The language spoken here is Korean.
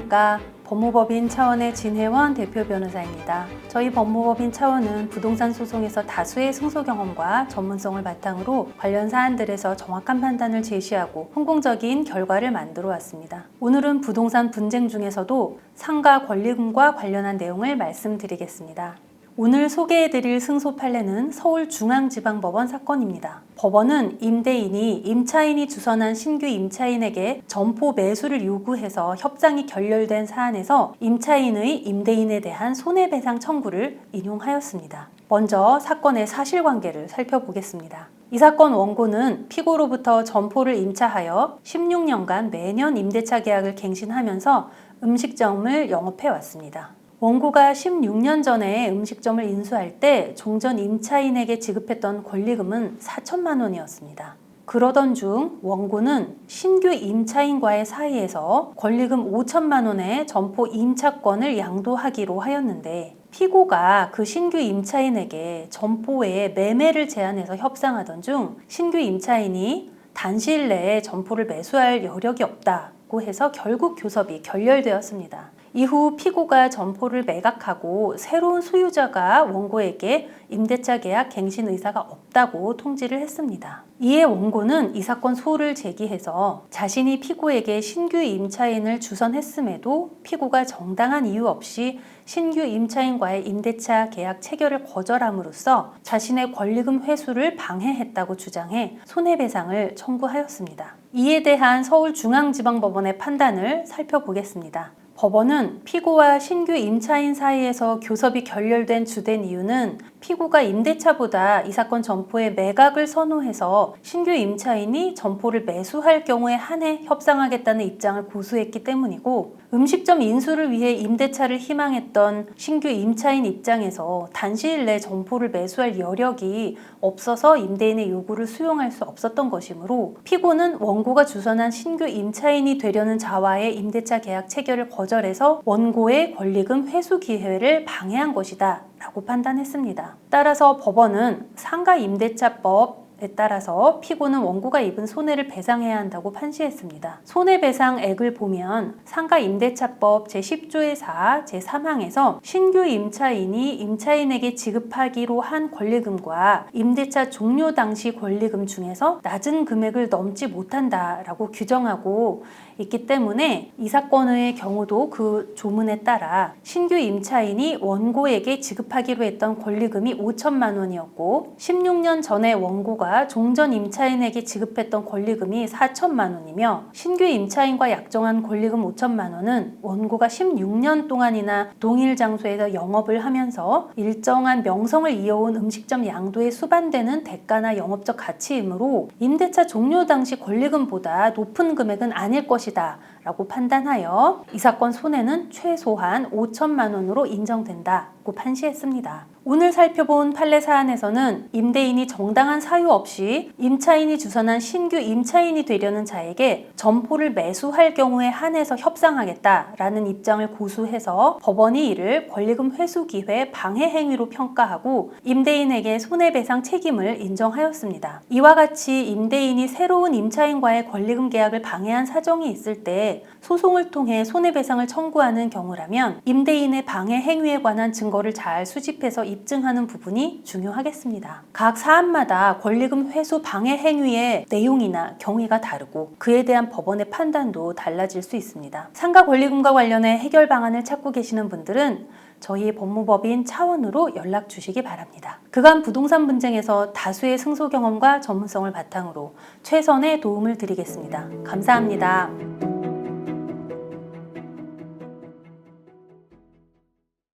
안녕하십니까. 법무법인 차원의 진혜원 대표 변호사입니다. 저희 법무법인 차원은 부동산 소송에서 다수의 승소 경험과 전문성을 바탕으로 관련 사안들에서 정확한 판단을 제시하고 성공적인 결과를 만들어 왔습니다. 오늘은 부동산 분쟁 중에서도 상가 권리금과 관련한 내용을 말씀드리겠습니다. 오늘 소개해드릴 승소 판례는 서울중앙지방법원 사건입니다. 법원은 임대인이 임차인이 주선한 신규 임차인에게 점포 매수를 요구해서 협상이 결렬된 사안에서 임차인의 임대인에 대한 손해배상 청구를 인용하였습니다. 먼저 사건의 사실관계를 살펴보겠습니다. 이 사건 원고는 피고로부터 점포를 임차하여 16년간 매년 임대차 계약을 갱신하면서 음식점을 영업해왔습니다. 원고가 16년 전에 음식점을 인수할 때 종전 임차인에게 지급했던 권리금은 4천만 원이었습니다. 그러던 중 원고는 신규 임차인과의 사이에서 권리금 5천만 원의 점포 임차권을 양도하기로 하였는데 피고가 그 신규 임차인에게 점포의 매매를 제안해서 협상하던 중 신규 임차인이 단시일 내에 점포를 매수할 여력이 없다고 해서 결국 교섭이 결렬되었습니다. 이후 피고가 점포를 매각하고 새로운 소유자가 원고에게 임대차 계약 갱신 의사가 없다고 통지를 했습니다. 이에 원고는 이 사건 소를 제기해서 자신이 피고에게 신규 임차인을 주선했음에도 피고가 정당한 이유 없이 신규 임차인과의 임대차 계약 체결을 거절함으로써 자신의 권리금 회수를 방해했다고 주장해 손해배상을 청구하였습니다. 이에 대한 서울중앙지방법원의 판단을 살펴보겠습니다. 법원은 피고와 신규 임차인 사이에서 교섭이 결렬된 주된 이유는 피고가 임대차보다 이 사건 점포의 매각을 선호해서 신규 임차인이 점포를 매수할 경우에 한해 협상하겠다는 입장을 고수했기 때문이고 음식점 인수를 위해 임대차를 희망했던 신규 임차인 입장에서 단시일 내 점포를 매수할 여력이 없어서 임대인의 요구를 수용할 수 없었던 것이므로 피고는 원고가 주선한 신규 임차인이 되려는 자와의 임대차 계약 체결을 거절해서 원고의 권리금 회수 기회를 방해한 것이다 라고 판단했습니다. 따라서 법원은 상가임대차법에 따라서 피고는 원고가 입은 손해를 배상해야 한다고 판시했습니다. 손해배상액을 보면 상가임대차법 제10조의 4, 제3항에서 신규 임차인이 임차인에게 지급하기로 한 권리금과 임대차 종료 당시 권리금 중에서 낮은 금액을 넘지 못한다라고 규정하고 있기 때문에 이 사건의 경우도 그 조문에 따라 신규 임차인이 원고에게 지급하기로 했던 권리금이 5천만 원이었고 16년 전에 원고가 종전 임차인에게 지급했던 권리금이 4천만 원이며 신규 임차인과 약정한 권리금 5천만 원은 원고가 16년 동안이나 동일 장소에서 영업을 하면서 일정한 명성을 이어온 음식점 양도에 수반되는 대가나 영업적 가치이므로 임대차 종료 당시 권리금보다 높은 금액은 아닐 것이다 라고 판단하여 이 사건 손해는 최소한 5천만 원으로 인정된다고 판시했습니다. 오늘 살펴본 판례 사안에서는 임대인이 정당한 사유 없이 임차인이 주선한 신규 임차인이 되려는 자에게 점포를 매수할 경우에 한해서 협상하겠다라는 입장을 고수해서 법원이 이를 권리금 회수 기회 방해 행위로 평가하고 임대인에게 손해배상 책임을 인정하였습니다. 이와 같이 임대인이 새로운 임차인과의 권리금 계약을 방해한 사정이 있을 때 소송을 통해 손해배상을 청구하는 경우라면 임대인의 방해 행위에 관한 증거를 잘 수집해서 입증하는 부분이 중요하겠습니다. 각 사안마다 권리금 회수 방해 행위의 내용이나 경위가 다르고 그에 대한 법원의 판단도 달라질 수 있습니다. 상가 권리금과 관련해 해결 방안을 찾고 계시는 분들은 저희 법무법인 차원으로 연락 주시기 바랍니다. 그간 부동산 분쟁에서 다수의 승소 경험과 전문성을 바탕으로 최선의 도움을 드리겠습니다. 감사합니다.